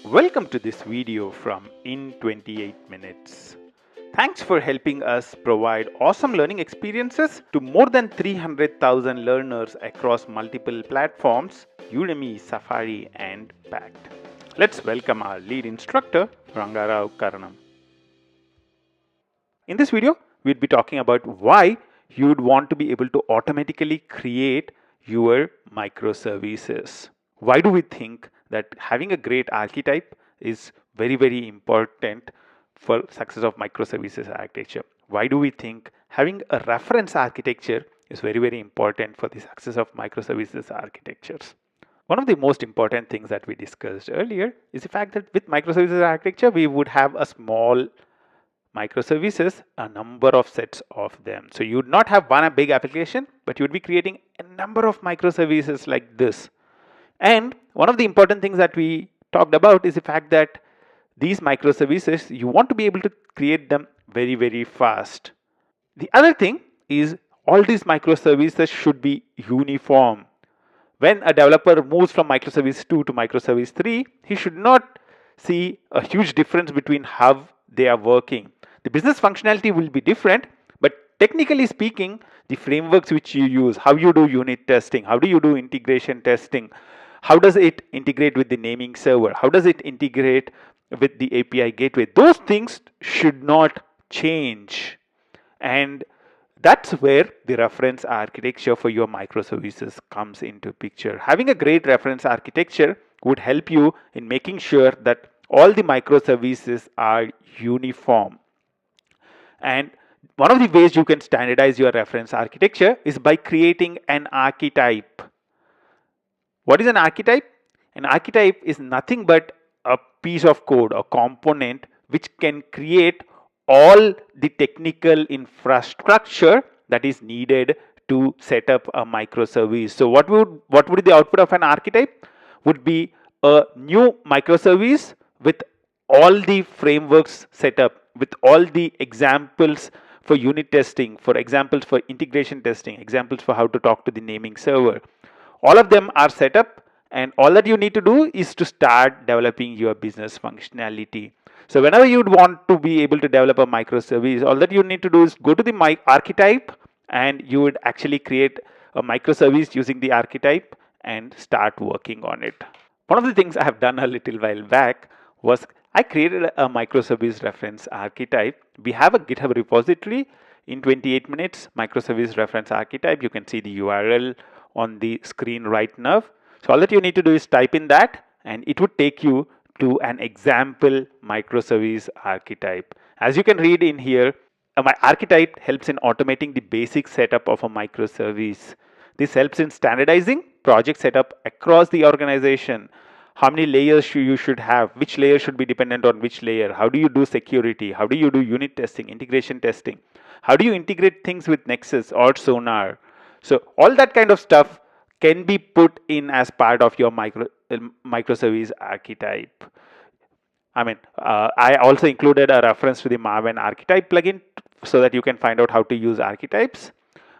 Welcome to this video from In 28 Minutes. Thanks for helping us provide awesome learning experiences to more than 300,000 learners across multiple platforms, Udemy, Safari, and Pact. Let's welcome our lead instructor, Rangarao Karanam. In this video, we'd be talking about why you'd want to be able to automatically create your microservices. Why do we think that having a great archetype is very important for success of microservices architecture? Why do we think having a reference architecture is very important for the success of microservices architectures? One of the most important things that we discussed earlier is the fact that with microservices architecture, we would have a small microservices, a number of sets of them. So you would not have one big application, but you would be creating a number of microservices like this. And one of the important things that we talked about is the fact that these microservices, you want to be able to create them very fast. The other thing is all these microservices should be uniform. When a developer moves from microservice 2 to microservice 3, he should not see a huge difference between how they are working. The business functionality will be different, but technically speaking, the frameworks which you use, how you do unit testing, how do you do integration testing, how does it integrate with the naming server, how does it integrate with the API gateway, those things should not change. And that's where the reference architecture for your microservices comes into picture. Having a great reference architecture would help you in making sure that all the microservices are uniform. And one of the ways you can standardize your reference architecture is by creating an archetype. What is an archetype? An archetype is nothing but a piece of code, a component which can create all the technical infrastructure that is needed to set up a microservice. So what would the output of an archetype? Would be a new microservice with all the frameworks set up, with all the examples for unit testing, for examples for integration testing, examples for how to talk to the naming server. All of them are set up, and all that you need to do is to start developing your business functionality. So whenever you'd want to be able to develop a microservice, all that you need to do is go to the archetype, and you would actually create a microservice using the archetype and start working on it. One of the things I have done a little while back was I created a microservice reference archetype. We have a GitHub repository in 28 minutes, microservice reference archetype. You can see the URL on the screen right now. So all that you need to do is type in that, and it would take you to an example microservice archetype. As you can read in here, my archetype helps in automating the basic setup of a microservice. This helps in standardizing project setup across the organization. How many layers you should have, which layer should be dependent on which layer, how do you do security, how do you do unit testing, integration testing, how do you integrate things with Nexus or Sonar. So all that kind of stuff can be put in as part of your microservice archetype. I also included a reference to the Marvin archetype plugin so that you can find out how to use archetypes.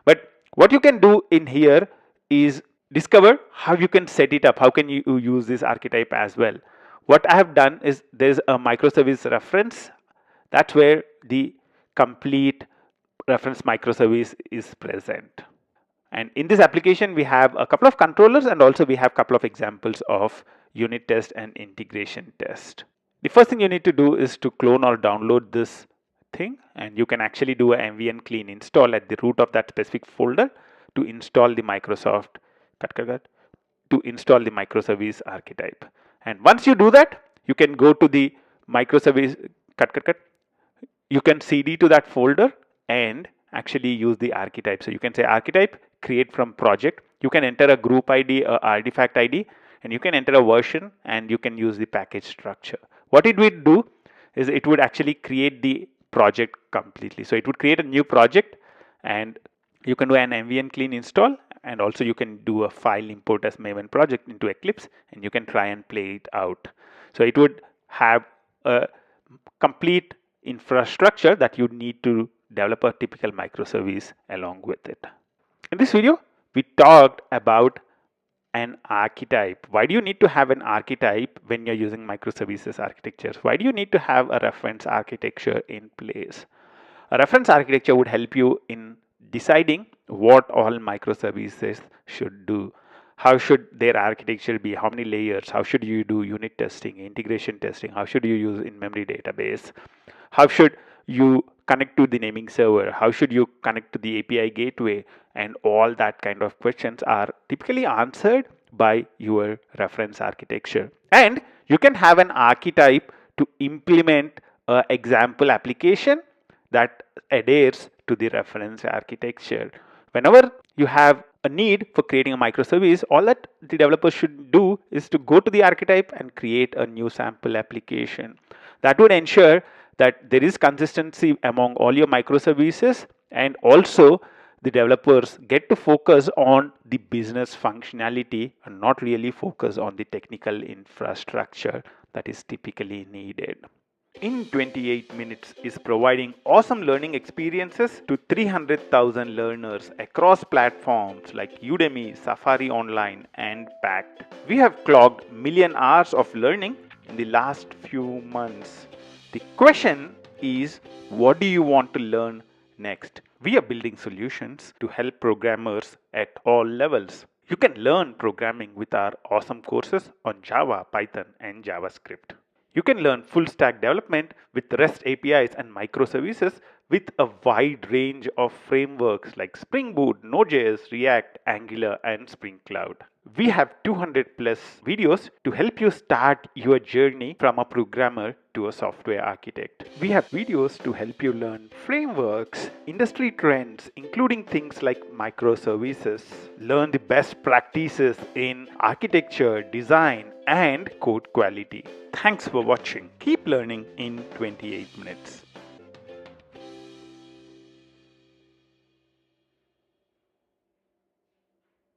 But what you can do in here is discover how you can set it up, how can you use this archetype as well. What I have done is there's a microservice reference. That's where the complete reference microservice is present. And in this application, we have a couple of controllers, and also we have a couple of examples of unit test and integration test. The first thing you need to do is to clone or download this thing, and you can actually do a mvn clean install at the root of that specific folder to install the Microsoft to install the microservice archetype. And once you do that, you can go to the microservice you can cd to that folder and actually use the archetype. So you can say archetype create from project. You can enter a group ID, a artifact ID, and you can enter a version, and you can use the package structure. What it would do is it would actually create the project completely. So it would create a new project, and you can do an mvn clean install, and also you can do a file import as Maven project into Eclipse, and you can try and play it out. So it would have a complete infrastructure that you need to develop a typical microservice along with it. In this video, we talked about an archetype. Why do you need to have an archetype when you're using microservices architectures? Why do you need to have a reference architecture in place? A reference architecture would help you in deciding what all microservices should do. How should their architecture be? How many layers? How should you do unit testing, integration testing? How should you use in-memory database? How should you connect to the naming server? How should you connect to the API gateway? And all that kind of questions are typically answered by your reference architecture. And you can have an archetype to implement an example application that adheres to the reference architecture. Whenever you have a need for creating a microservice, all that the developer should do is to go to the archetype and create a new sample application. That would ensure that there is consistency among all your microservices, and also the developers get to focus on the business functionality and not really focus on the technical infrastructure that is typically needed. In 28 Minutes is providing awesome learning experiences to 300,000 learners across platforms like Udemy, Safari Online, and Pact. We have clocked million hours of learning in the last few months. The question is, what do you want to learn next? We are building solutions to help programmers at all levels. You can learn programming with our awesome courses on Java, Python, and JavaScript. You can learn full stack development with REST APIs and microservices with a wide range of frameworks like Spring Boot, Node.js, React, Angular, and Spring Cloud. We have 200 plus videos to help you start your journey from a programmer to a software architect. We have videos to help you learn frameworks, industry trends, including things like microservices. Learn the best practices in architecture, design, and code quality. Thanks for watching. Keep learning in 28 minutes.